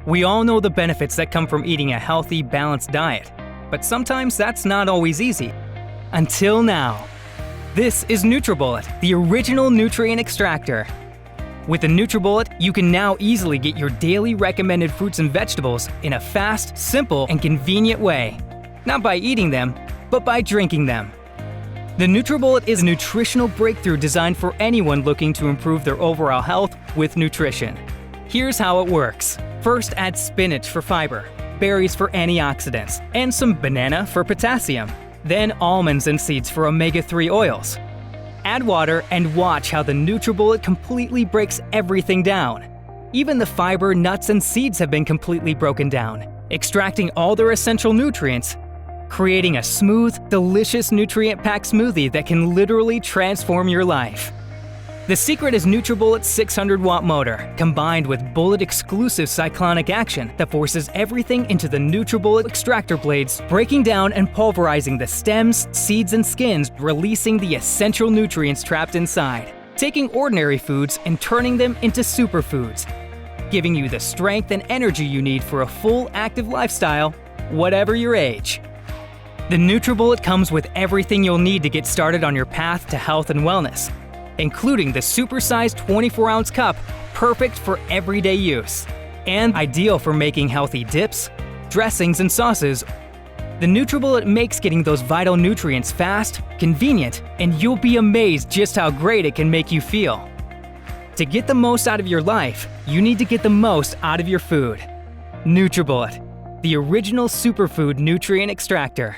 We all know the benefits that come from eating a healthy, balanced diet, but sometimes that's not always easy. Until now. This is NutriBullet, the original nutrient extractor. With the NutriBullet, you can now easily get your daily recommended fruits and vegetables in a fast, simple, and convenient way. Not by eating them, but by drinking them. The NutriBullet is a nutritional breakthrough designed for anyone looking to improve their overall health with nutrition. Here's how it works. First, add spinach for fiber, berries for antioxidants, and some banana for potassium. Then almonds and seeds for omega-3 oils. Add water and watch how the NutriBullet completely breaks everything down. Even the fiber, nuts, and seeds have been completely broken down, extracting all their essential nutrients, creating a smooth, delicious nutrient-packed smoothie that can literally transform your life. The secret is NutriBullet's 600-watt motor, combined with bullet-exclusive cyclonic action that forces everything into the NutriBullet extractor blades, breaking down and pulverizing the stems, seeds, and skins, releasing the essential nutrients trapped inside, taking ordinary foods and turning them into superfoods, giving you the strength and energy you need for a full, active lifestyle, whatever your age. The NutriBullet comes with everything you'll need to get started on your path to health and wellness, including the supersized 24-ounce cup, perfect for everyday use, and ideal for making healthy dips, dressings, and sauces. The NutriBullet makes getting those vital nutrients fast, convenient, and you'll be amazed just how great it can make you feel. To get the most out of your life, you need to get the most out of your food. NutriBullet, the original superfood nutrient extractor.